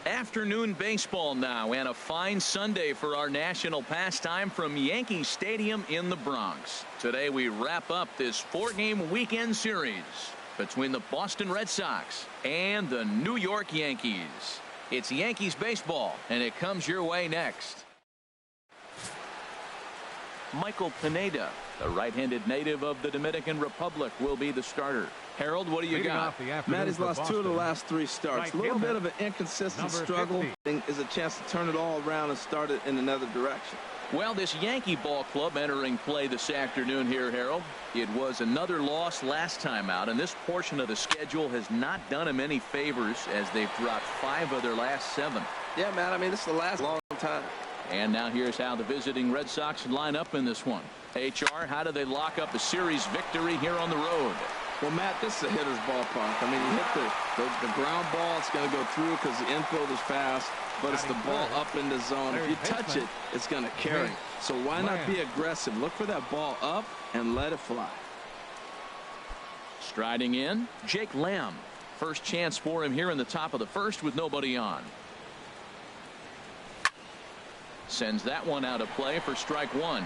Afternoon baseball now, and a fine Sunday for our national pastime from Yankee Stadium in the Bronx. Today we wrap up this 4-game weekend series between the Boston Red Sox and the New York Yankees. It's Yankees baseball, and it comes your way next. Michael Pineda, the right-handed native of the Dominican Republic, will be the starter. Harold, what do you got? Matt has lost 2 of the last 3 starts. A little bit of an inconsistent struggle. Is a chance to turn it all around and start it in another direction. Well, this Yankee ball club entering play this afternoon here, Harold. It was another loss last time out, and this portion of the schedule has not done them any favors as they've dropped 5 of their last 7. Yeah, Matt, I mean, this is the last long time. And now here's how the visiting Red Sox line up in this one. HR, how do they lock up a series victory here on the road? Well, Matt, this is a hitter's ballpark. I mean, you hit the ground ball, it's going to go through because the infield is fast, but it's the ball up in the zone. If you touch it, it's going to carry. So why not be aggressive? Look for that ball up and let it fly. Striding in, Jake Lamb. First chance for him here in the top of the first with nobody on. Sends that one out of play for strike 1.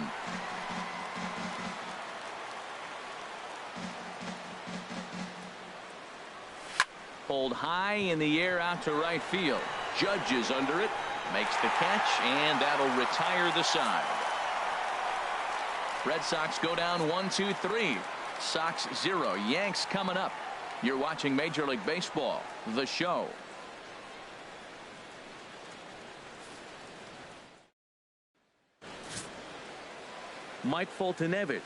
Pulled high in the air out to right field. Judge is under it, makes the catch, and that'll retire the side. Red Sox go down 1-2-3. Sox 0. Yanks coming up. You're watching Major League Baseball, the show. Mike Foltynewicz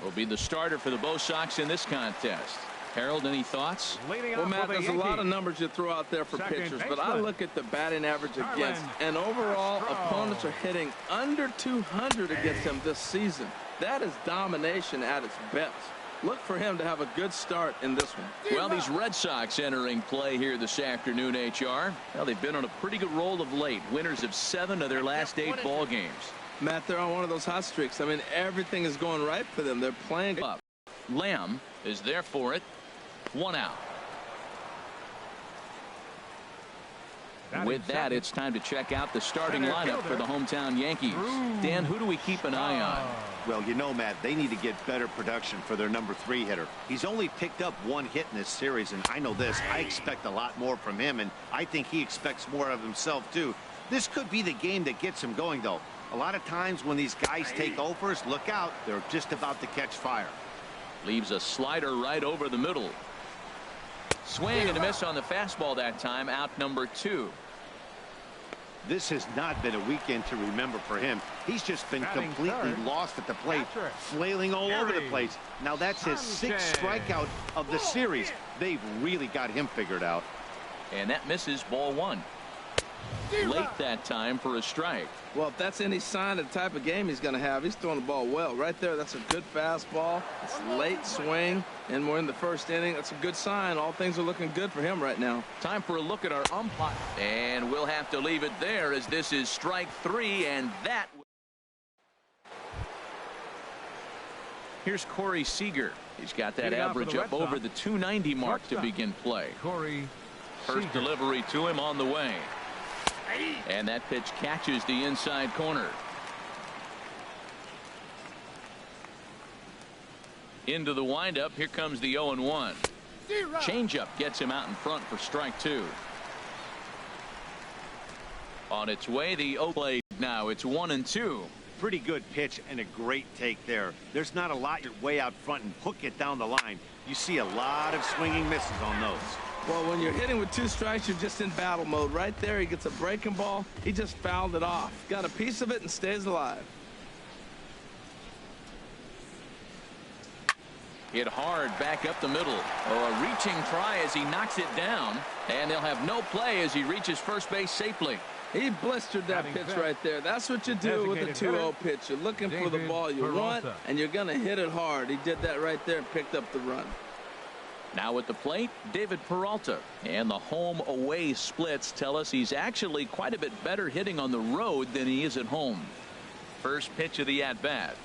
will be the starter for the Bo Sox in this contest. Harold, any thoughts? Well, Matt, there's a lot of numbers you throw out there for pitchers, but I look at the batting average against, and overall, opponents are hitting under 200 against him this season. That is domination at its best. Look for him to have a good start in this one. Well, these Red Sox entering play here this afternoon, HR. Well, they've been on a pretty good roll of late. Winners of 7 of their last 8 ball games. Matt, they're on one of those hot streaks. I mean, everything is going right for them. They're playing up. Lamb is there for it. 1 out. With that, it's time to check out the starting lineup for the hometown Yankees. Dan, who do we keep an eye on? Well, you know, Matt, they need to get better production for their number 3 hitter. He's only picked up 1 hit in this series, and I know this. I expect a lot more from him, and I think he expects more of himself, too. This could be the game that gets him going, though. A lot of times when these guys take overs, look out. They're just about to catch fire. Leaves a slider right over the middle. Swing and a miss on the fastball that time. Out number 2. This has not been a weekend to remember for him. He's just been completely lost at the plate, flailing all over the place. Now that's his 6th strikeout of the series. They've really got him figured out. And that misses, ball 1. Late that time for a strike. Well, if that's any sign of the type of game he's going to have, he's throwing the ball well. Right there, that's a good fastball. It's late swing, and we're in the first inning. That's a good sign. All things are looking good for him right now. Time for a look at our umpire. And we'll have to leave it there as this is strike 3, and that. Here's Corey Seager. He's got that average up over the 290 mark to begin play. First delivery to him on the way. And that pitch catches the inside corner. Into the windup. Here comes the 0-1. Changeup gets him out in front for strike 2. On its way, the 0 play now. It's 1-2. Pretty good pitch and a great take there. There's not a lot your way out front and hook it down the line. You see a lot of swinging misses on those. Well, when you're hitting with 2 strikes, you're just in battle mode. Right there, he gets a breaking ball. He just fouled it off. Got a piece of it and stays alive. Hit hard back up the middle. Oh, a reaching try as he knocks it down. And they'll have no play as he reaches first base safely. He blistered that pitch right there. That's what you do with a 2-0 pitch. You're looking for the ball you want, and you're going to hit it hard. He did that right there and picked up the run. Now at the plate, David Peralta. And the home-away splits tell us he's actually quite a bit better hitting on the road than he is at home. First pitch of the at-bat.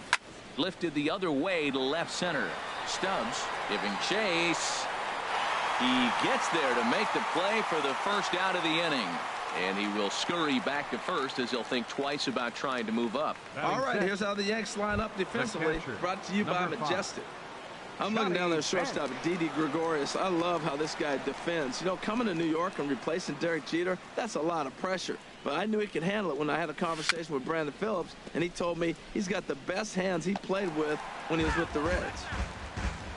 Lifted the other way to left center. Stubbs giving chase. He gets there to make the play for the first out of the inning. And he will scurry back to first as he'll think twice about trying to move up. All right, here's how the Yanks line up defensively. Brought to you by Majestic. I'm looking down there at shortstop, Didi Gregorius. I love how this guy defends. You know, coming to New York and replacing Derek Jeter, that's a lot of pressure. But I knew he could handle it when I had a conversation with Brandon Phillips, and he told me he's got the best hands he played with when he was with the Reds.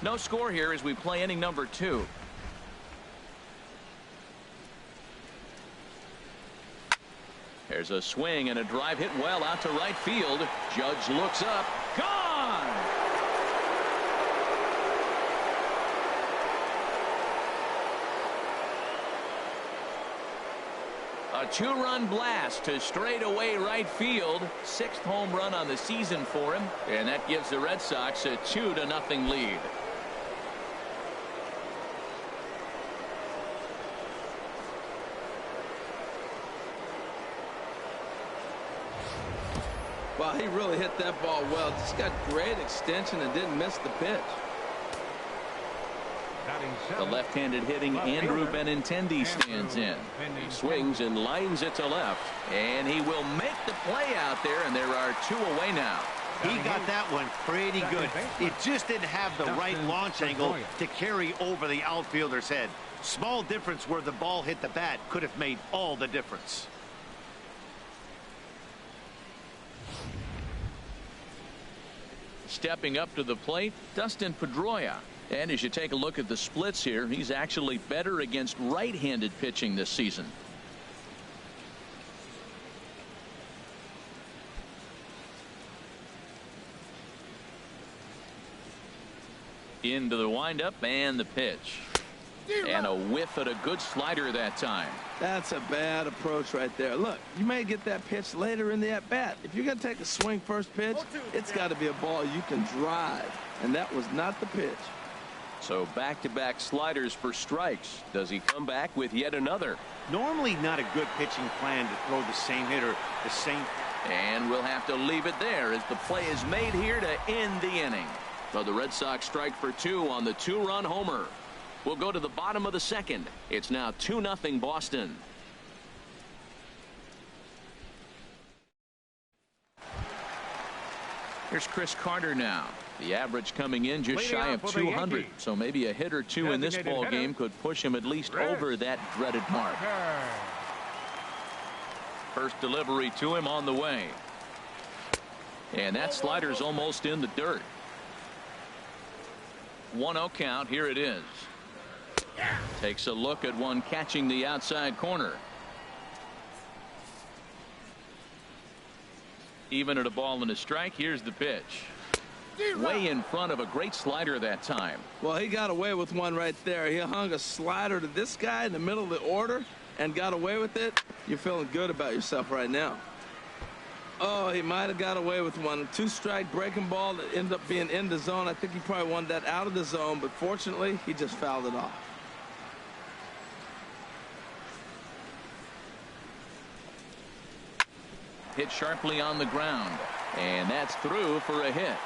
No score here as we play inning number 2. There's a swing and a drive hit well out to right field. Judge looks up. Gone! A 2-run blast to straightaway right field. 6th home run on the season for him. And that gives the Red Sox a 2-0 lead. Wow, he really hit that ball well. Just got great extension and didn't miss the pitch. The left-handed hitting Andrew Benintendi stands in. He swings and lines it to left. And he will make the play out there, and there are 2 away now. He got that one pretty good. It just didn't have the right launch angle to carry over the outfielder's head. Small difference where the ball hit the bat could have made all the difference. Stepping up to the plate, Dustin Pedroia. And as you take a look at the splits here, he's actually better against right-handed pitching this season. Into the windup and the pitch. And a whiff at a good slider that time. That's a bad approach right there. Look, you may get that pitch later in the at-bat. If you're going to take a swing first pitch, it's got to be a ball you can drive. And that was not the pitch. So back-to-back sliders for strikes. Does he come back with yet another? Normally not a good pitching plan to throw the same hitter the same. And we'll have to leave it there as the play is made here to end the inning. So the Red Sox strike for 2 on the 2-run homer. We'll go to the bottom of the 2nd. It's now 2-0 Boston. Here's Chris Carter now. The average coming in just shy of 200. So maybe a hit or 2 in this ball game could push him at least over that dreaded mark. First delivery to him on the way. And that slider's almost in the dirt. 1-0 count. Here it is. Takes a look at one catching the outside corner. Even at a ball and a strike. Here's the pitch. Way in front of a great slider that time. Well, he got away with one right there. He hung a slider to this guy in the middle of the order and got away with it. You're feeling good about yourself right now. Oh, he might have got away with one. 2-strike breaking ball that ended up being in the zone. I think he probably wanted that out of the zone, but fortunately, he just fouled it off. Hit sharply on the ground. And that's through for a hit.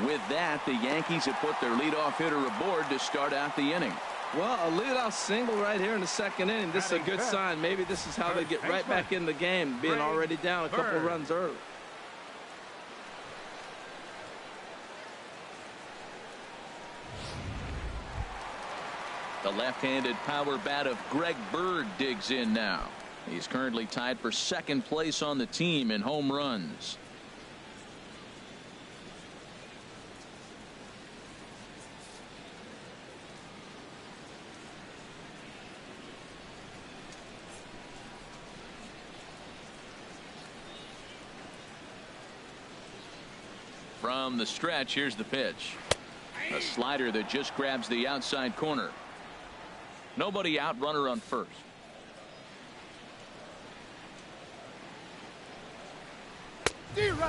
With that, the Yankees have put their leadoff hitter aboard to start out the inning. Well, a leadoff single right here in the 2nd inning. This is a good sign. Maybe this is how they get right back in the game, being already down a couple of runs early. The left-handed power bat of Greg Bird digs in now. He's currently tied for 2nd place on the team in home runs. From the stretch, here's the pitch. A slider that just grabs the outside corner. Nobody out, runner on first.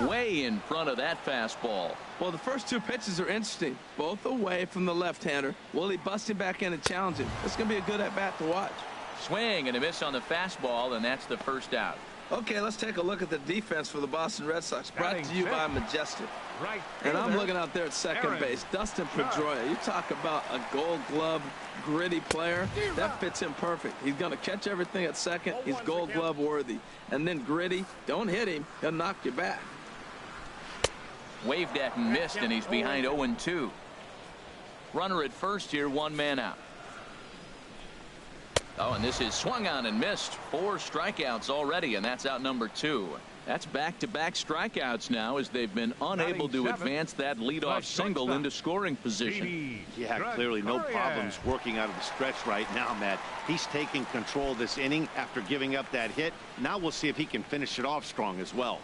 Way in front of that fastball. Well, the first 2 pitches are interesting. Both away from the left-hander. Will he bust him back in and challenge him? It's going to be a good at-bat to watch. Swing and a miss on the fastball, and that's the first out. Okay, let's take a look at the defense for the Boston Red Sox, brought to you by Majestic. Right. And I'm looking out there at second base. Dustin Pedroia, you talk about a Gold Glove gritty player. That fits him perfect. He's going to catch everything at second. He's Gold Glove worthy. And then gritty, don't hit him, he'll knock you back. Waved at and missed, and he's behind 0-2. Runner at first here, one man out. Oh, and this is swung on and missed. 4 strikeouts already, and that's out number 2. That's back-to-back strikeouts now as they've been unable to advance that leadoff single into scoring position. Yeah, clearly no problems working out of the stretch right now, Matt. He's taking control of this inning after giving up that hit. Now we'll see if he can finish it off strong as well.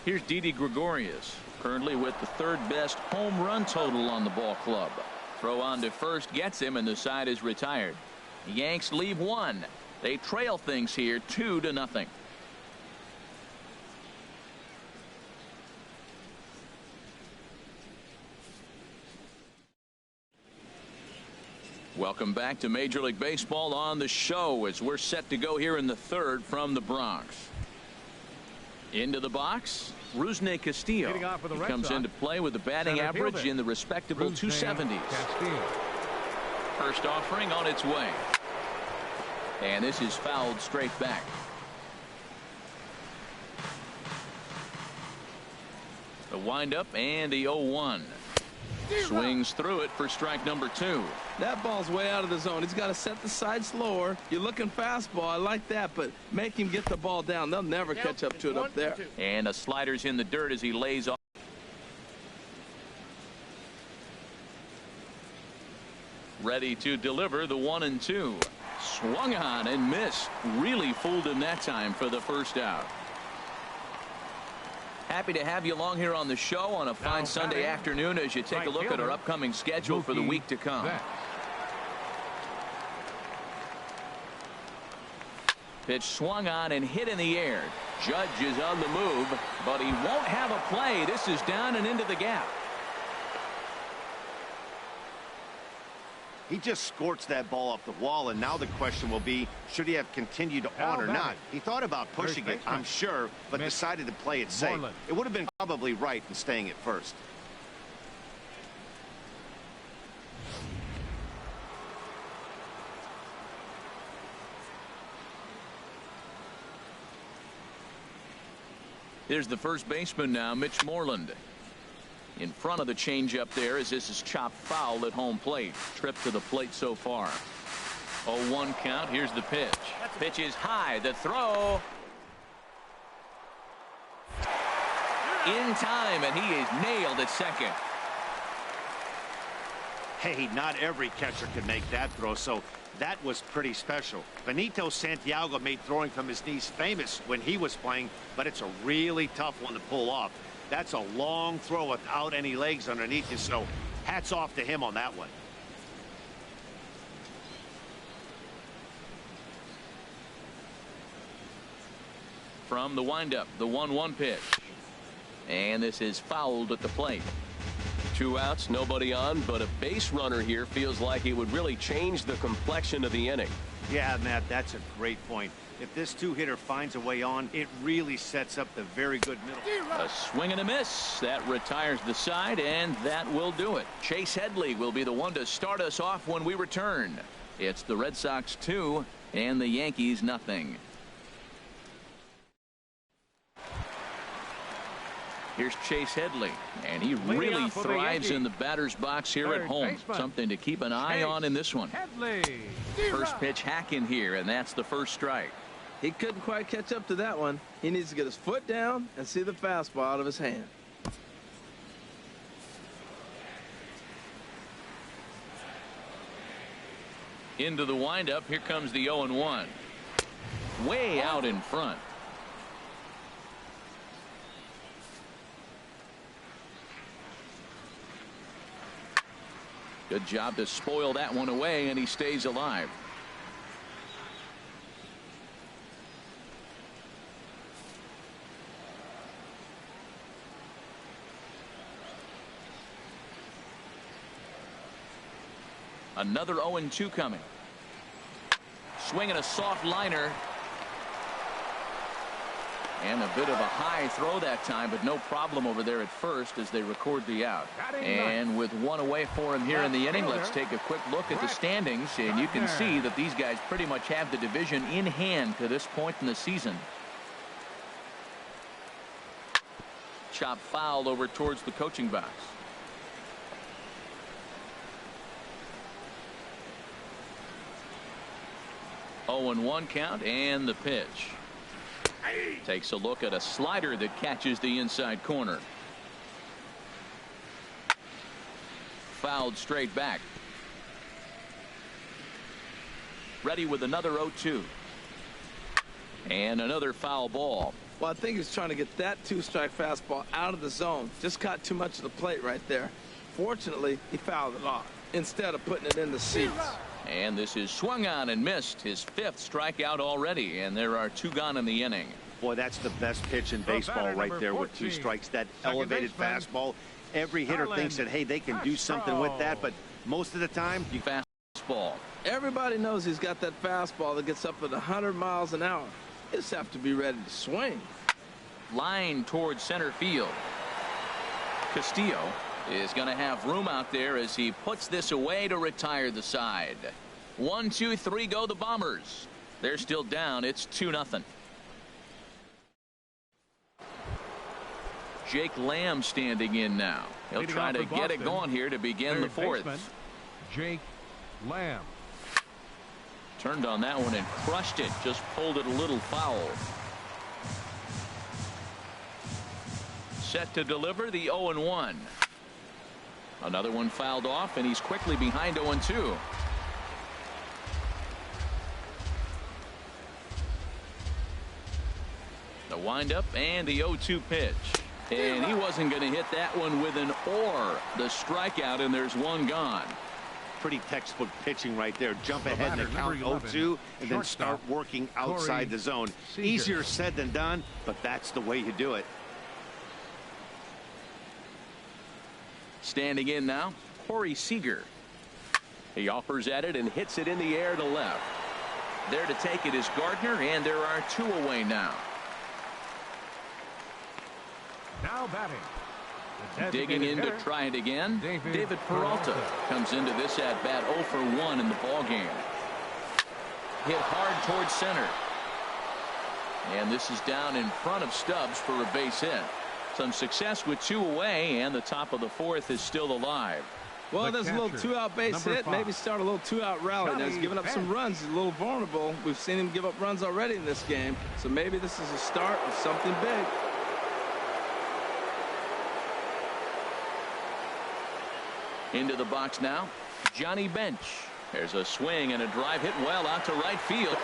Here's Didi Gregorius, currently with the 3rd best home run total on the ball club. Throw on to first gets him, and the side is retired. The Yanks leave 1. They trail things here 2-0. Welcome back to Major League Baseball on the show as we're set to go here in the 3rd from the Bronx. Into the box, Rusney Castillo. He comes into play with a batting average in the respectable 270s. First offering on its way. And this is fouled straight back. The windup and the 0-1. Swings through it for strike number 2. That ball's way out of the zone. He's got to set the side slower. You're looking fastball. I like that, but make him get the ball down. They'll never catch up to it up there. And a slider's in the dirt as he lays off. Ready to deliver the 1-2. Swung on and missed. Really fooled him that time for the first out. Happy to have you along here on the show on a fine Sunday afternoon as you take a look at our upcoming schedule for the week to come. Pitch swung on and hit in the air. Judge is on the move, but he won't have a play. This is down and into the gap. He just scorched that ball off the wall, and now the question will be, should he have continued on or not? He thought about pushing it, I'm sure, but decided to play it safe. It would have been probably right in staying at first. Here's the first baseman now, Mitch Moreland. In front of the changeup there as this is chopped foul at home plate. Trip to the plate so far. 0-1 count. Here's the pitch. Pitch is high. The throw. In time, and he is nailed at second. Hey, not every catcher can make that throw, so that was pretty special. Benito Santiago made throwing from his knees famous when he was playing, but it's a really tough one to pull off. That's a long throw without any legs underneath you, so hats off to him on that one. From the windup, the 1-1 pitch. And this is fouled at the plate. 2 outs, nobody on, but a base runner here feels like it would really change the complexion of the inning. Yeah, Matt, that's a great point. If this 2-hitter finds a way on, it really sets up the very good middle. A swing and a miss. That retires the side, and that will do it. Chase Headley will be the one to start us off when we return. It's the Red Sox 2 and the Yankees 0. Here's Chase Headley, and he really thrives in the batter's box here at home. Something to keep an eye on in this one. First pitch hack in here, and that's the first strike. He couldn't quite catch up to that one. He needs to get his foot down and see the fastball out of his hand. Into the windup. Here comes the 0-1. Way out in front. Good job to spoil that one away, and he stays alive. Another 0-2 coming. Swinging a soft liner. And a bit of a high throw that time, but no problem over there at first as they record the out. And with one away for him here in the inning, let's take a quick look at the standings. And you can see that these guys pretty much have the division in hand to this point in the season. Chop foul over towards the coaching box. Oh, and 1 count, and the pitch. Takes a look at a slider that catches the inside corner. Fouled straight back. Ready with another 0-2. And another foul ball. Well, I think he's trying to get that 2-strike fastball out of the zone. Just caught too much of the plate right there. Fortunately, he fouled it off instead of putting it in the seats. And this is swung on and missed, his 5th strikeout already, and there are 2 gone in the inning. Boy, that's the best pitch in baseball right there with 2 strikes. That elevated fastball. Every hitter thinks that, hey, they can do something with that, but most of the time, you fastball. Everybody knows he's got that fastball that gets up at 100 miles an hour. You just have to be ready to swing. Line towards center field. Castillo is going to have room out there as he puts this away to retire the side. 1, 2, 3 go the Bombers. They're still down. It's 2-0. Jake Lamb standing in now. He'll try to get it going here to begin the 4th. Jake Lamb. Turned on that one and crushed it. Just pulled it a little foul. Set to deliver the 0-1. Another one fouled off, and he's quickly behind 0-2. The windup and the 0-2 pitch. And he wasn't going to hit that one with an or. The strikeout, and there's 1 gone. pretty textbook pitching right there. Jump ahead and count 0-2 and then start working outside the zone. Easier said than done, but that's the way you do it. Standing in now, Corey Seager. He offers at it and hits it in the air to left. There to take it is Gardner, and there are 2 away now. Now batting. Digging in to try it again. David Peralta comes into this at bat 0 for 1 in the ball game. Hit hard towards center. And this is down in front of Stubbs for a base hit. Some success with 2 away, and the top of the 4th is still alive. Well, there's a little 2-out base hit. Maybe start a little 2-out rally. Now he's giving up some runs. He's a little vulnerable. We've seen him give up runs already in this game. So maybe this is a start of something big. Into the box now, Johnny Bench. There's a swing and a drive hit well out to right field.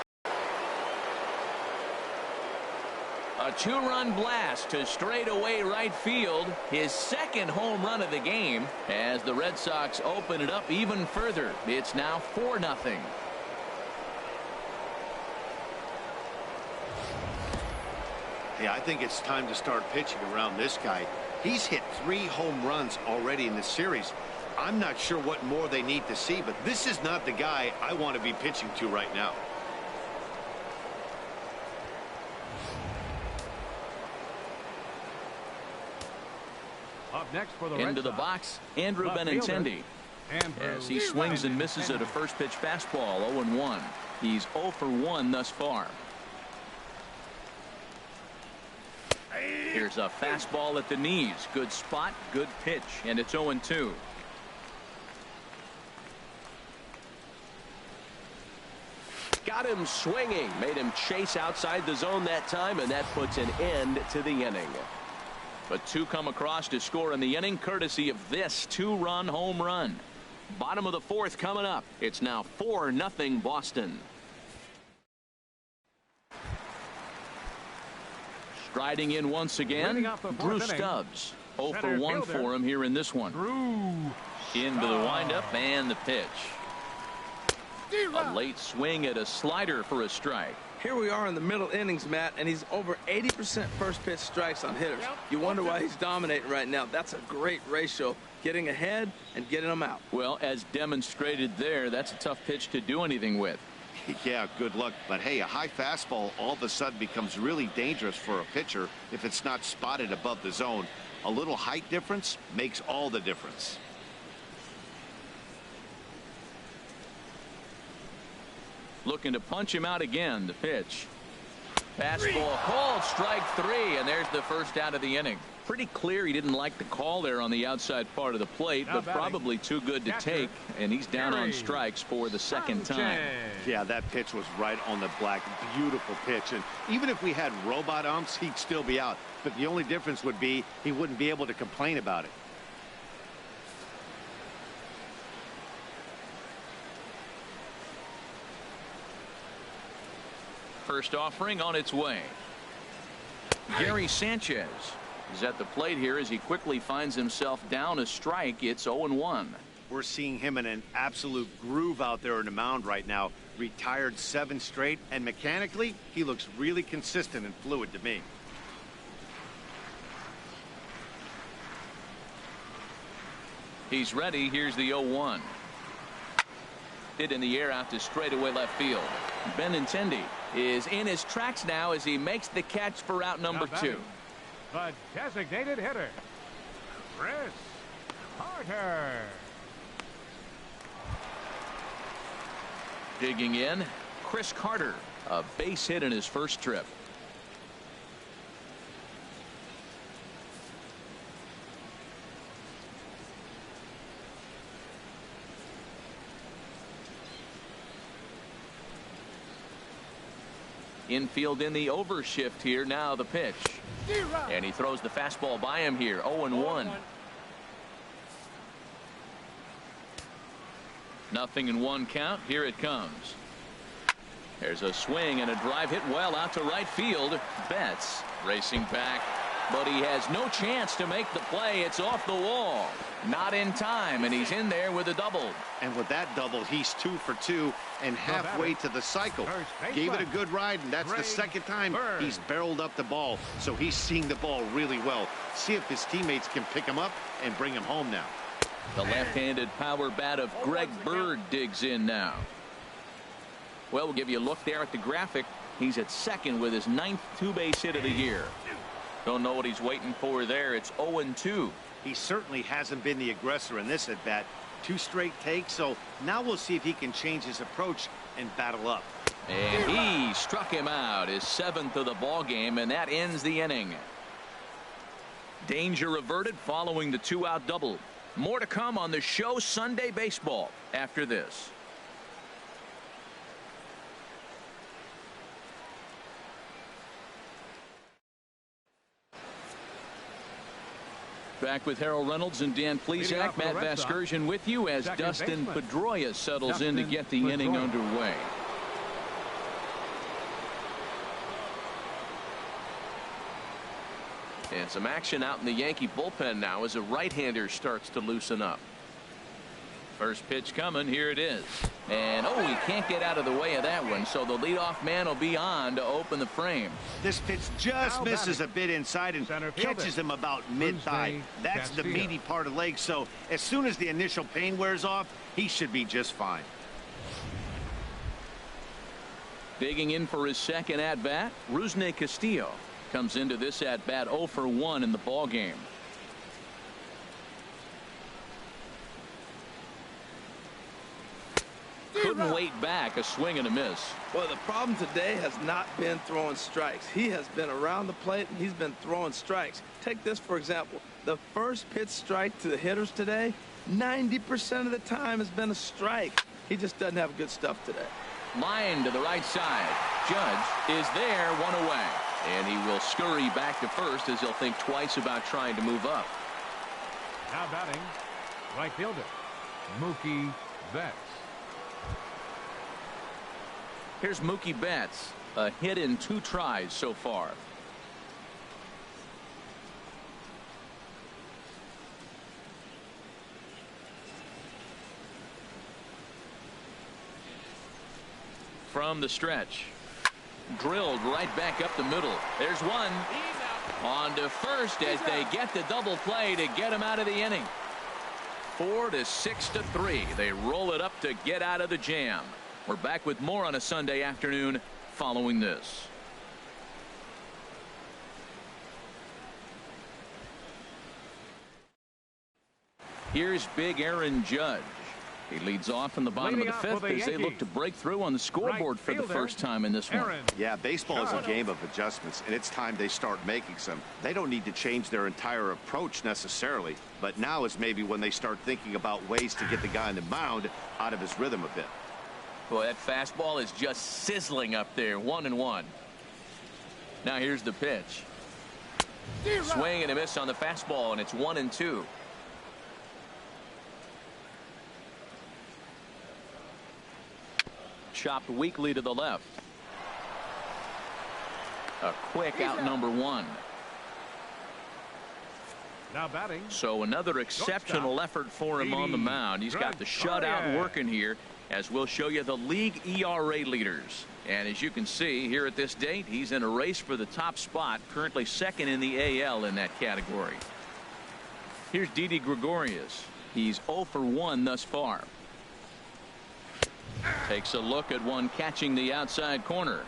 A 2-run blast to straightaway right field. His 2nd home run of the game as the Red Sox open it up even further. It's now 4-0. Hey, I think it's time to start pitching around this guy. He's hit 3 home runs already in this series. I'm not sure what more they need to see, but this is not the guy I want to be pitching to right now. Up next for the into the box, Andrew Benintendi. As he swings and misses at a first pitch fastball. 0-1. He's 0 for 1 thus far. Here's a fastball at the knees. Good spot, good pitch, and it's 0-2. Got him swinging, made him chase outside the zone that time, and that puts an end to the inning. But 2 come across to score in the inning, courtesy of this 2-run home run. Bottom of the 4th coming up. It's now 4-0 Boston. Striding in once again, Drew Stubbs. 0 for 1 for him here in this one. Into the windup and the pitch. A late swing at a slider for a strike. Here we are in the middle innings, Matt, and he's over 80% first pitch strikes on hitters. You wonder why he's dominating right now. That's a great ratio, getting ahead and getting them out. Well, as demonstrated there, that's a tough pitch to do anything with. Yeah, good luck. But hey, a high fastball all of a sudden becomes really dangerous for a pitcher if it's not spotted above the zone. A little height difference makes all the difference. Looking to punch him out again. The pitch. Fastball called, strike 3, and there's the first out of the inning. Pretty clear he didn't like the call there on the outside part of the plate, but probably too good to take, and he's down on strikes for the second time. Yeah, that pitch was right on the black. Beautiful pitch, and even if we had robot umps, he'd still be out. But the only difference would be he wouldn't be able to complain about it. First offering on its way. Gary Sanchez is at the plate here as he quickly finds himself down a strike. It's 0-1. We're seeing him in an absolute groove out there in the mound right now. Retired 7 straight, and mechanically, he looks really consistent and fluid to me. He's ready. Here's the 0-1. Hit in the air out to straightaway left field. Benintendi is in his tracks now as he makes the catch for out number 2. The designated hitter, Chris Carter. Digging in, Chris Carter, a base hit in his first trip. Infield in the overshift here. Now the pitch. And he throws the fastball by him here. 0-1. Nothing in 1 count. Here it comes. There's a swing and a drive hit well out to right field. Betts racing back, but he has no chance to make the play. It's off the wall. Not in time, and he's in there with a double. And with that double, he's 2 for 2 and halfway to the cycle. Gave it a good ride, and that's the second time he's barreled up the ball. So he's seeing the ball really well. See if his teammates can pick him up and bring him home now. The left-handed power bat of Greg Bird digs in now. Well, we'll give you a look there at the graphic. He's at second with his 9th 2-base hit of the year. Don't know what he's waiting for there. It's 0-2. He certainly hasn't been the aggressor in this at bat. 2 straight takes, so now we'll see if he can change his approach and battle up. And he struck him out, his 7th of the ball game, and that ends the inning. Danger averted following the 2-out double. More to come on the show Sunday Baseball after this. Back with Harold Reynolds and Dan Plesac. Matt Vasgersian with you as Dustin Pedroia settles in to get the inning underway. And some action out in the Yankee bullpen now as a right-hander starts to loosen up. First pitch coming. Here it is. And he can't get out of the way of that one, so the leadoff man will be on to open the frame. This pitch just misses a bit inside and catches him about mid-thigh. That's the meaty part of the leg, so as soon as the initial pain wears off, he should be just fine. Digging in for his second at-bat, Rusney Castillo comes into this at-bat 0 for 1 in the ball game. Couldn't wait back. A swing and a miss. Well, the problem today has not been throwing strikes. He has been around the plate and he's been throwing strikes. Take this for example. The first pitch strike to the hitters today, 90% of the time has been a strike. He just doesn't have good stuff today. Line to the right side. Judge is there, 1 away. And he will scurry back to first as he'll think twice about trying to move up. Now batting, right fielder, Mookie Betts. Here's Mookie Betts, a hit in 2 tries so far. From the stretch, drilled right back up the middle. There's one. On to first as they get the double play to get him out of the inning. 4 to 6 to 3. They roll it up to get out of the jam. We're back with more on a Sunday afternoon following this. Here's big Aaron Judge. He leads off in the bottom of the fifth as they look to break through on the scoreboard for the first time in this one. Yeah, baseball is a game of adjustments, and it's time they start making some. They don't need to change their entire approach necessarily, but now is maybe when they start thinking about ways to get the guy on the mound out of his rhythm a bit. Boy, that fastball is just sizzling up there. 1-1. Now here's the pitch. Swing and a miss on the fastball, and it's 1-2. Chopped weakly to the left. A quick out number 1. Now batting. So another exceptional effort for him on the mound. He's got the shutout working here, as we'll show you the league ERA leaders. And as you can see here at this date, he's in a race for the top spot, currently second in the AL in that category. Here's Didi Gregorius. He's 0 for 1 thus far. Takes a look at one catching the outside corner.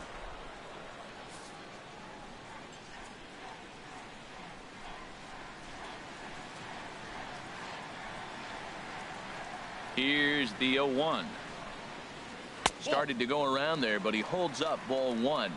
Here's the 0-1. Started to go around there, but he holds up ball 1.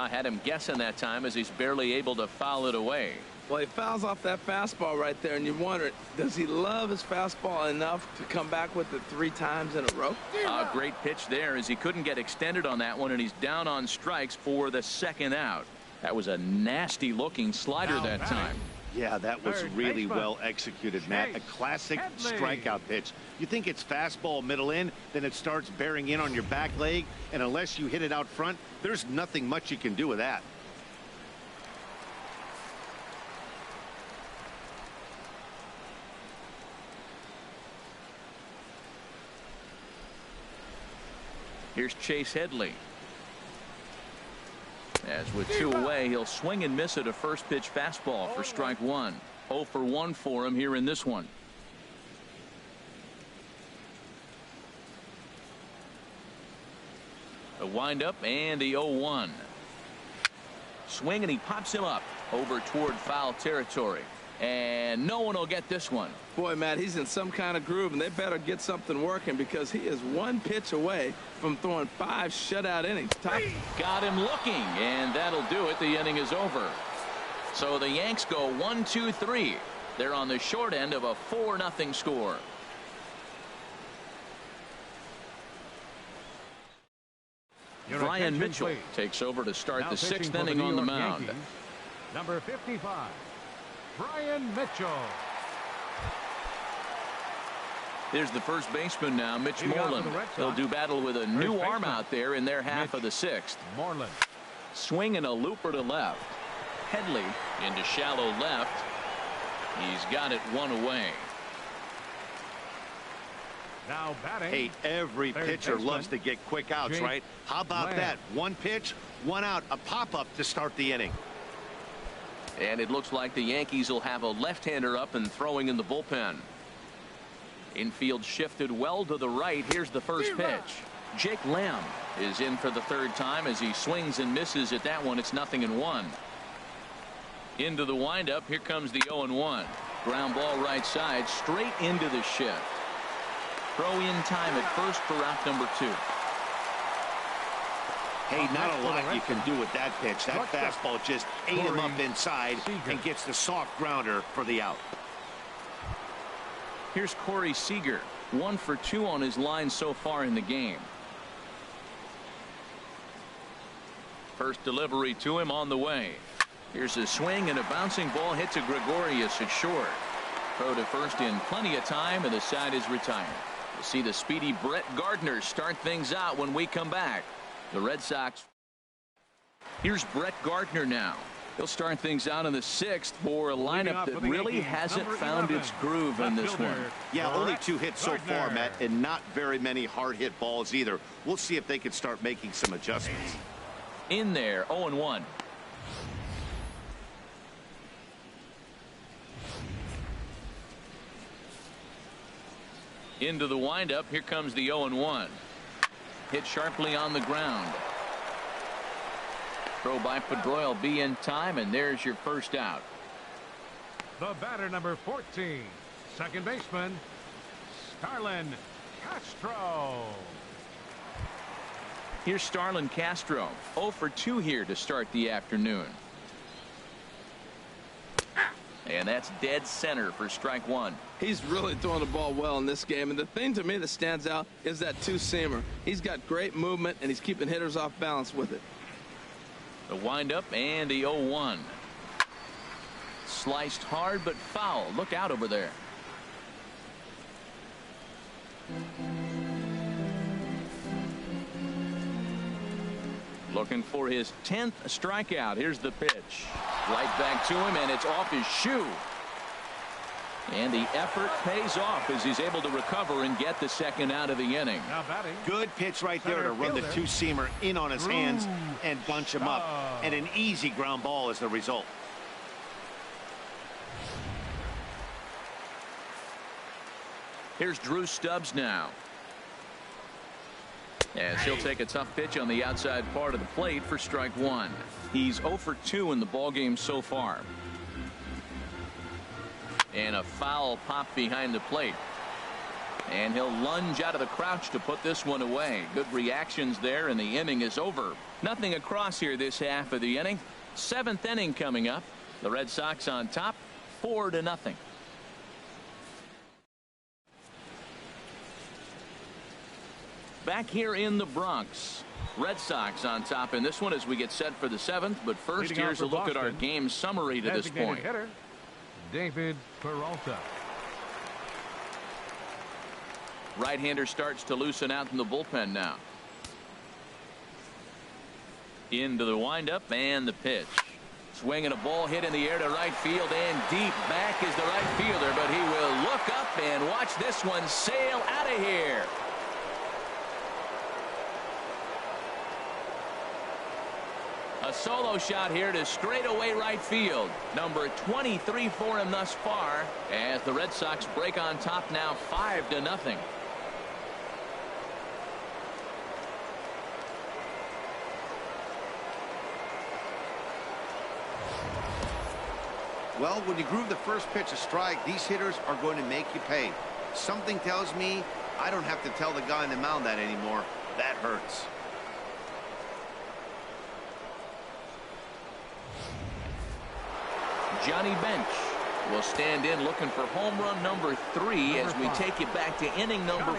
Had him guessing that time as he's barely able to foul it away. Well, he fouls off that fastball right there, and you wonder, does he love his fastball enough to come back with it 3 times in a row? A great pitch there as he couldn't get extended on that one, and he's down on strikes for the second out. That was a nasty looking slider that time. Yeah, that was really well executed, Matt. A classic strikeout pitch. You think it's fastball middle in, then it starts bearing in on your back leg, and unless you hit it out front, there's nothing much you can do with that. Here's Chase Headley. As with 2 away, he'll swing and miss at a first pitch fastball for strike 1. 0 for 1 for him here in this one. A windup and the 0-1. Swing and he pops him up over toward foul territory. And no one will get this one. Boy, Matt, he's in some kind of groove, and they better get something working because he is 1 pitch away from throwing 5 shutout innings. Got him looking, and that'll do it. The inning is over. So the Yanks go 1-2-3. They're on the short end of a 4-0 score. Brian Mitchell takes over to start the 6th inning on the mound. Yankees, number 55, Brian Mitchell. Here's the first baseman now, Mitch Moreland. He'll do battle with a new arm out there in their half of the 6th. Moreland. Swing and a looper to left. Headley into shallow left. He's got it 1 away. Now batting. Hey, every pitcher loves to get quick outs, right? How about that? 1 pitch, 1 out, a pop-up to start the inning. And it looks like the Yankees will have a left-hander up and throwing in the bullpen. Infield shifted well to the right. Here's the first pitch. Jake Lamb is in for the 3rd time as he swings and misses at that one. It's 0-1. Into the windup. Here comes the 0-1. Ground ball right side straight into the shift. Throw in time at first for out number 2. Hey, not a lot you can do with that pitch. That fastball just ate him up inside and gets the soft grounder for the out. Here's Corey Seager. 1 for 2 on his line so far in the game. First delivery to him on the way. Here's a swing and a bouncing ball hit to Gregorius at short. Throw to first in plenty of time, and the side is retired. We'll see the speedy Brett Gardner start things out when we come back. The Red Sox. Here's Brett Gardner now. He'll start things out in the 6th for a lineup that really hasn't found its groove in this one. Yeah, only 2 hits so far, Matt, and not very many hard hit balls either. We'll see if they can start making some adjustments. In there, 0-1. Into the windup. Here comes the 0-1. Hit sharply on the ground. Throw by Pedroia will be in time, and there's your first out. The batter, number 14, second baseman, Starlin Castro. Here's Starlin Castro, 0 for 2 here to start the afternoon. And that's dead center for strike 1. He's really throwing the ball well in this game, and the thing to me that stands out is that two-seamer. He's got great movement, and he's keeping hitters off balance with it. The windup and the 0-1. Sliced hard but foul. Look out over there. Looking for his 10th strikeout. Here's the pitch. Right back to him, and it's off his shoe. And the effort pays off as he's able to recover and get the second out of the inning. Now batting. Good pitch right there to run the two-seamer in on his hands and bunch him up. And an easy ground ball is the result. Here's Drew Stubbs now. As he'll take a tough pitch on the outside part of the plate for strike 1. He's 0 for 2 in the ballgame so far. And a foul pop behind the plate. And he'll lunge out of the crouch to put this one away. Good reactions there, and the inning is over. Nothing across here this half of the inning. 7th inning coming up. The Red Sox on top, 4-0. Back here in the Bronx. Red Sox on top in this one as we get set for the 7th. But first, here's a look at our game summary to this point. Hitter, David Peralta. Right-hander starts to loosen out in the bullpen now. Into the windup and the pitch. Swinging a ball hit in the air to right field, and deep back is the right fielder, but he will look up and watch this one sail out of here. A solo shot here to straightaway right field. Number 23 for him thus far, as the Red Sox break on top now 5-0. Well, when you groove the first pitch a strike, these hitters are going to make you pay. Something tells me I don't have to tell the guy on the mound that anymore. That hurts. Johnny Bench will stand in looking for home run number 3 as we take you back to inning number 4.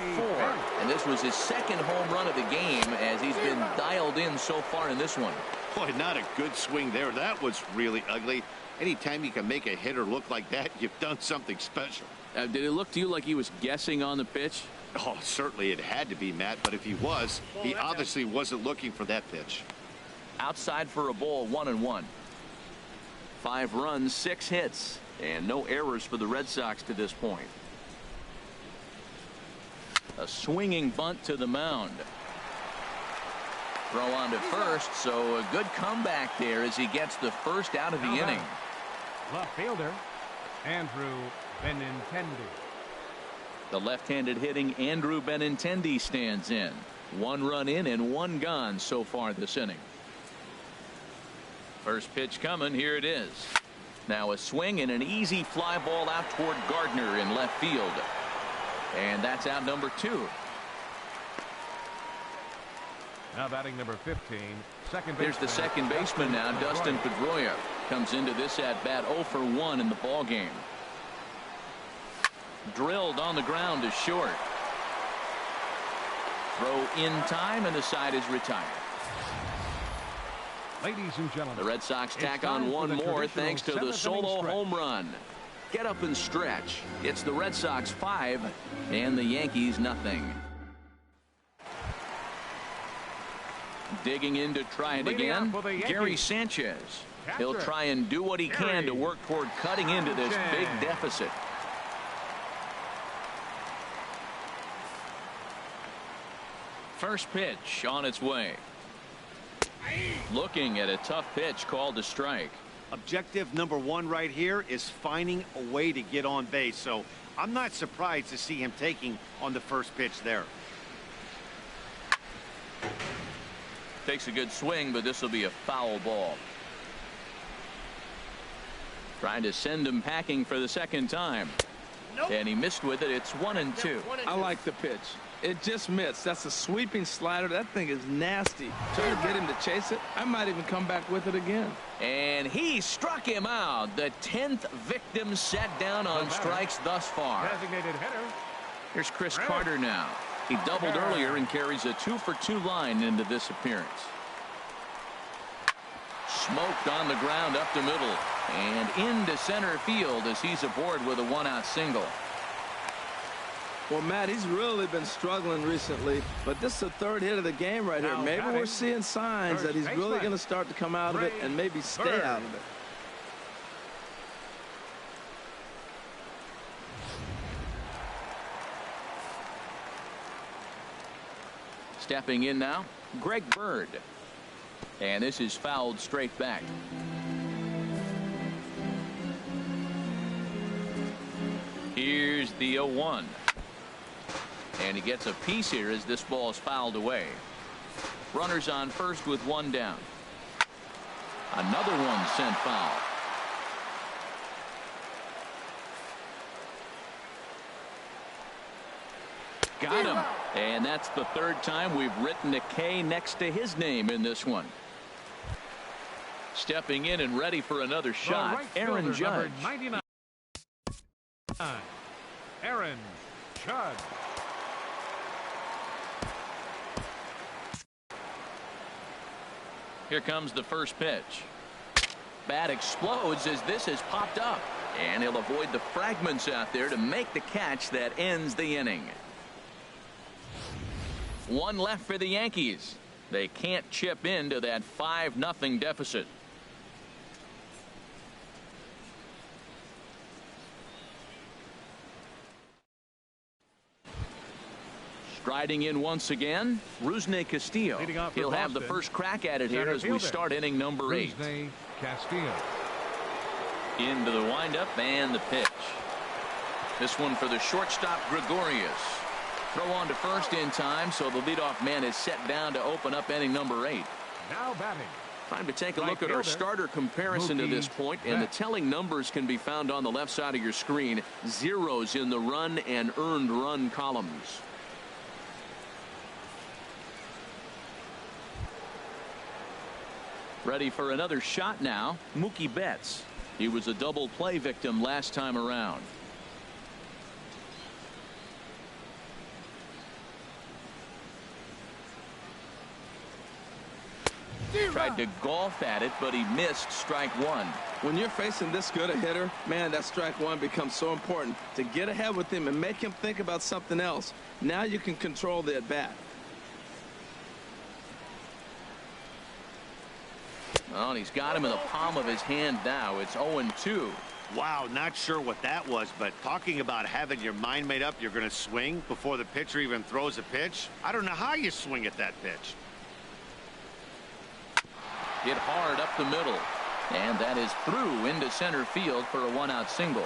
And this was his second home run of the game as he's been dialed in so far in this one. Boy, not a good swing there. That was really ugly. Anytime you can make a hitter look like that, you've done something special. Did it look to you like he was guessing on the pitch? Oh, certainly it had to be, Matt, but if he was, he obviously wasn't looking for that pitch. Outside for a ball, 1-1. 5 runs, 6 hits, and no errors for the Red Sox to this point. A swinging bunt to the mound. Throw on to first, so a good comeback there as he gets the first out of the inning. Left fielder, Andrew Benintendi. The left-handed hitting Andrew Benintendi stands in. 1 run in and 1 gone so far this inning. First pitch coming. Here it is. Now a swing and an easy fly ball out toward Gardner in left field. And that's out number 2. Now batting number 15, second baseman. Here's the second baseman now, Dustin Pedroia. Comes into this at bat 0 for 1 in the ball game. Drilled on the ground to short. Throw in time, and the side is retired. Ladies and gentlemen, the Red Sox tack on one more thanks to the solo home run. Get up and stretch. It's the Red Sox 5 and the Yankees nothing. Digging in to try it again, Gary Sanchez. He'll try and do what he can to work toward cutting into this big deficit. First pitch on its way. Looking at a tough pitch called a strike. Objective number one right here is finding a way to get on base. So I'm not surprised to see him taking on the first pitch there. Takes a good swing, but this will be a foul ball. Trying to send him packing for the second time. Nope. And he missed with it. It's 1-2. I like the pitch. It just missed. That's a sweeping slider. That thing is nasty. Trying to get him to chase it. I might even come back with it again. And he struck him out. The 10th victim set down on strikes thus far. Designated hitter. Here's Chris Carter now. He doubled earlier and carries a 2-for-2 line into this appearance. Smoked on the ground up the middle and into center field as he's aboard with a 1-out single. Well, Matt, he's really been struggling recently, but this is the third hit of the game right here. Maybe we're seeing signs that he's really going to start to come out of it and maybe stay out of it. Stepping in now, Greg Bird. And this is fouled straight back. Here's the 0-1. And he gets a piece here as this ball is fouled away. Runners on first with one down. Another one sent foul. Got him. And that's the third time we've written a K next to his name in this one. Stepping in and ready for another shot, Aaron Judge. 99. Aaron Judge. Here comes the first pitch. Bat explodes as this has popped up. And he'll avoid the fragments out there to make the catch that ends the inning. One left for the Yankees. They can't chip into that 5-0 deficit. Striding in once again, Rusney Castillo. He'll have the first crack at it here as we start inning number 8. Castillo. Into the windup and the pitch. This one for the shortstop, Gregorius. Throw on to first in time, so the leadoff man is set down to open up inning number 8. Now batting. Time to take a look at our starter comparison to this point, and the telling numbers can be found on the left side of your screen. Zeros in the run and earned run columns. Ready for another shot now, Mookie Betts. He was a double play victim last time around. Tried to golf at it, but he missed strike one. When you're facing this good a hitter, man, that strike one becomes so important to get ahead with him and make him think about something else. Now you can control the at bat. Well, and he's got him in the palm of his hand now. It's 0-2. Wow, not sure what that was, but talking about having your mind made up you're going to swing before the pitcher even throws a pitch. I don't know how you swing at that pitch. Hit hard up the middle, and that is through into center field for a 1-out single.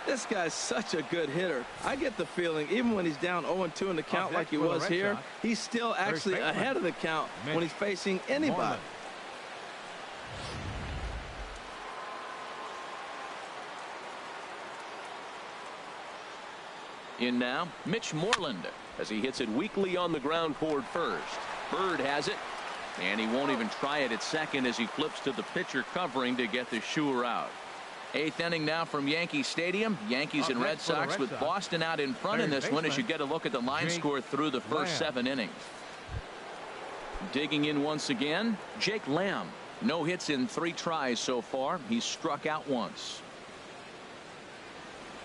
This guy's such a good hitter. I get the feeling even when he's down 0-2 in the count like he was here, he's still actually ahead of the count when he's facing anybody. In now, Mitch Moreland as he hits it weakly on the ground toward first. Bird has it. And he won't even try it at second as he flips to the pitcher covering to get the shooter out. 8th inning now from Yankee Stadium. Yankees and Red Sox with Boston out in front in this one as you get a look at the line score through the first 7 innings. Digging in once again, Jake Lamb. No hits in 3 tries so far. He's struck out once.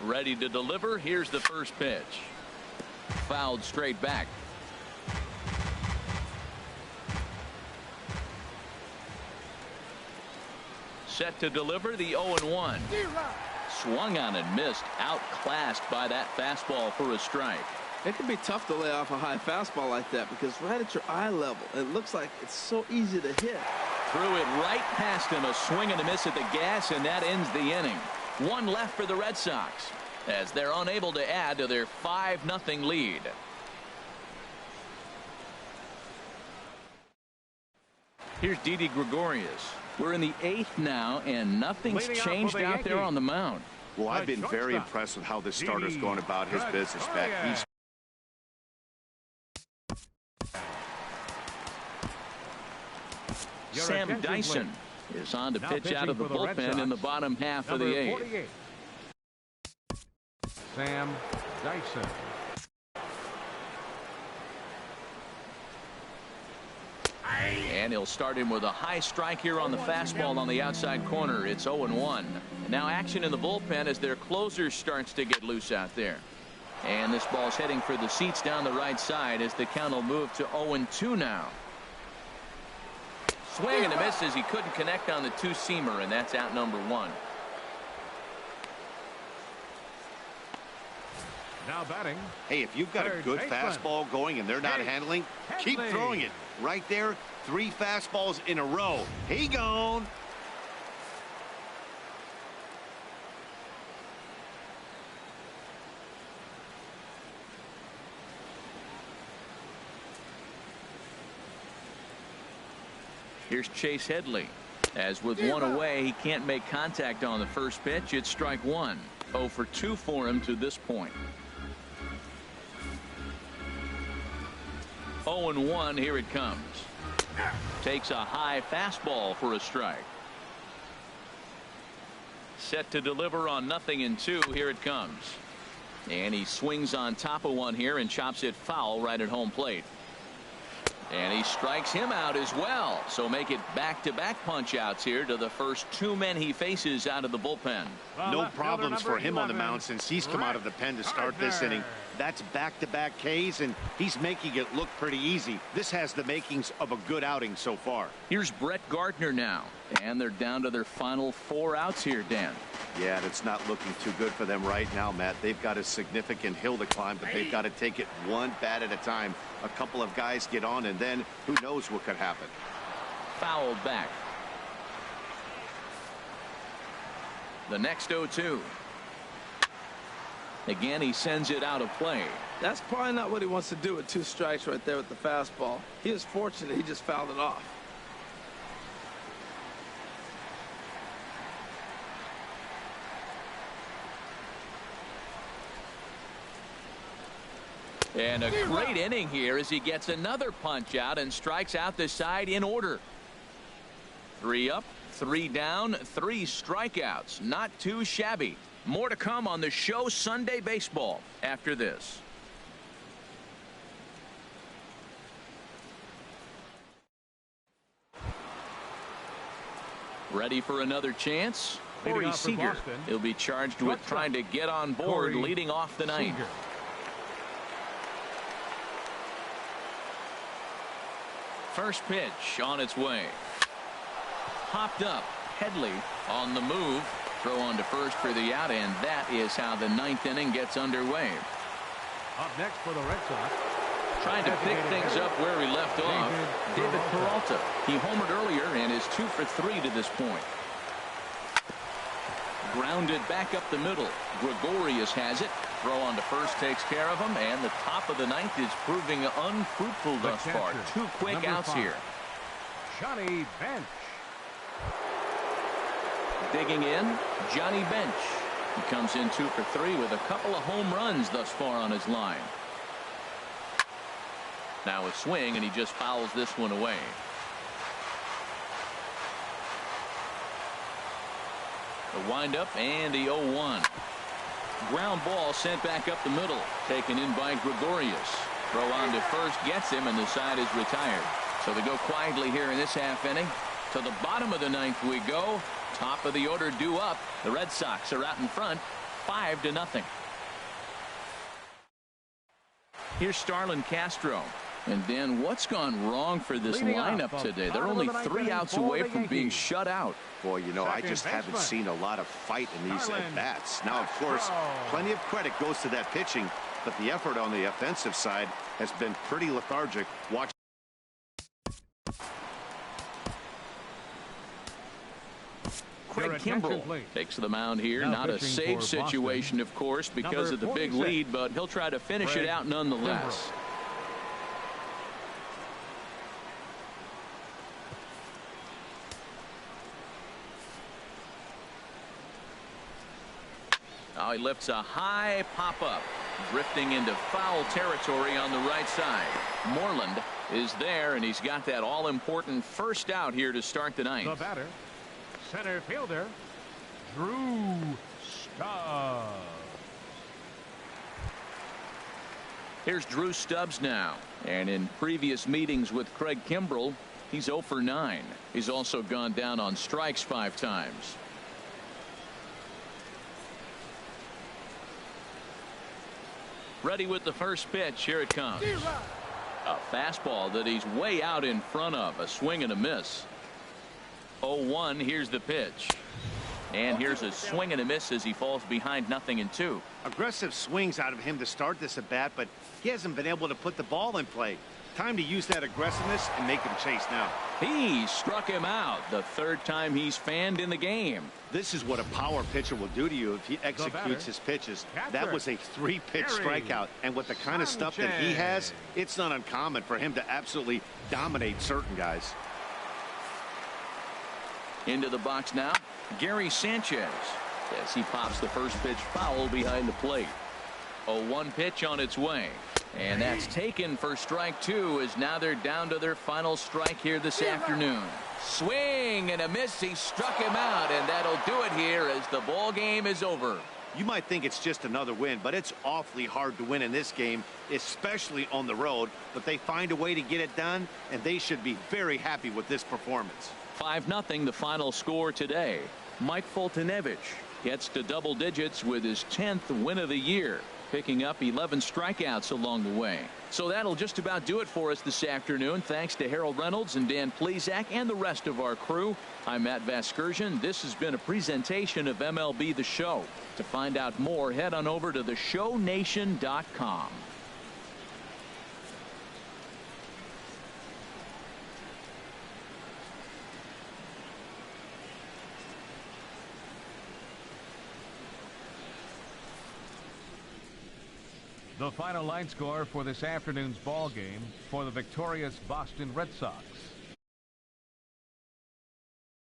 Ready to deliver. Here's the first pitch. Fouled straight back. Set to deliver the 0-1. Swung on and missed. Outclassed by that fastball for a strike. It can be tough to lay off a high fastball like that because right at your eye level, it looks like it's so easy to hit. Threw it right past him. A swing and a miss at the gas, and that ends the inning. One left for the Red Sox as they're unable to add to their 5-0 lead. Here's Didi Gregorius. We're in the 8th now, and nothing's changed out there on the mound. Well, I've been very impressed with how this starter's going about his business, Matt. He's Sam Dyson is on to pitch out of the bullpen in the bottom half of the 8th. Sam Dyson. And he'll start him with a high strike here on the fastball on the outside corner. It's 0-1. Now action in the bullpen as their closer starts to get loose out there. And this ball's heading for the seats down the right side as the count will move to 0-2 now. Swing and a miss as he couldn't connect on the two-seamer, and that's out number 1. Now batting. Hey, if you've got a good fastball going and they're not handling, keep throwing it. Right there, 3 fastballs in a row. He gone. Here's Chase Headley. As with one away, he can't make contact on the first pitch. It's strike 1. 0 for 2 for him to this point. 0-1. Here it comes. Takes a high fastball for a strike. Set to deliver on 0-2. Here it comes. And he swings on top of one here and chops it foul right at home plate. And he strikes him out as well. So make it back-to-back punch-outs here to the first 2 men he faces out of the bullpen. No problems for him on the mound since he's come out of the pen to start this inning. That's back-to-back Ks, and he's making it look pretty easy. This has the makings of a good outing so far. Here's Brett Gardner now. And they're down to their final 4 outs here, Dan. Yeah, that's not looking too good for them right now, Matt. They've got a significant hill to climb, but they've got to take it one bat at a time. A couple of guys get on, and then who knows what could happen. Fouled back. The next 0-2. Again, he sends it out of play. That's probably not what he wants to do with 2 strikes right there with the fastball. He was fortunate he just fouled it off. And a great inning here as he gets another punch out and strikes out the side in order. 3 up, 3 down, 3 strikeouts. Not too shabby. More to come on the show Sunday Baseball after this. Ready for another chance? Corey Seager. He'll be charged with trying to get on board leading off the 9th. First pitch on its way. Hopped up. Headley on the move. Throw on to first for the out, and that is how the 9th inning gets underway. Up next for the Red Sox. Trying to pick things up where he left off. David Peralta. He homered earlier and is 2 for 3 to this point. Grounded back up the middle. Gregorius has it. Throw on to first takes care of him, and the top of the 9th is proving unfruitful thus far. 2 quick outs here. Johnny Bench. Digging in, Johnny Bench. He comes in 2 for 3 with a couple of home runs thus far on his line. Now a swing, and he just fouls this one away. The windup and the 0-1. Ground ball sent back up the middle. Taken in by Gregorius. Throw on to first gets him, and the side is retired. So they go quietly here in this half inning. To the bottom of the 9th we go. Top of the order due up. The Red Sox are out in front 5-0. Here's Starlin Castro. And Dan, what's gone wrong for this lineup today? They're only 3 outs away from being shut out. Boy, you know, I just haven't seen a lot of fight in these at-bats. Now, of course, plenty of credit goes to that pitching, but the effort on the offensive side has been pretty lethargic. Watch. Craig Kimbrell takes the mound here. Not a safe situation, of course, because of the big lead, but he'll try to finish it out nonetheless. Now he lifts a high pop-up, drifting into foul territory on the right side. Moreland is there, and he's got that all-important first out here to start the ninth. The batter, center fielder, Drew Stubbs. Here's Drew Stubbs now, and in previous meetings with Craig Kimbrell, he's 0 for 9. He's also gone down on strikes 5 times. Ready with the first pitch. Here it comes. A fastball that he's way out in front of. A swing and a miss. 0-1. Here's the pitch. And here's a swing and a miss as he falls behind 0-2. Aggressive swings out of him to start this at bat, but he hasn't been able to put the ball in play. Time to use that aggressiveness and make him chase now. He struck him out the 3rd time he's fanned in the game. This is what a power pitcher will do to you if he executes his pitches. That was a 3-pitch strikeout, and with the kind of stuff that he has, it's not uncommon for him to absolutely dominate certain guys. Into the box now, Gary Sanchez, as he pops the first pitch foul behind the plate. 0-1 pitch on its way. And that's taken for strike 2, as now they're down to their final strike here this afternoon. Swing and a miss. He struck him out, and that'll do it here as the ball game is over. You might think it's just another win, but it's awfully hard to win in this game, especially on the road. But they find a way to get it done, and they should be very happy with this performance. 5-0 the final score today. Mike Foltynewicz gets to double digits with his 10th win of the year, picking up 11 strikeouts along the way. So that'll just about do it for us this afternoon. Thanks to Harold Reynolds and Dan Plesac and the rest of our crew. I'm Matt Vasgersian. This has been a presentation of MLB The Show. To find out more, head on over to theshownation.com. The final line score for this afternoon's ball game for the victorious Boston Red Sox.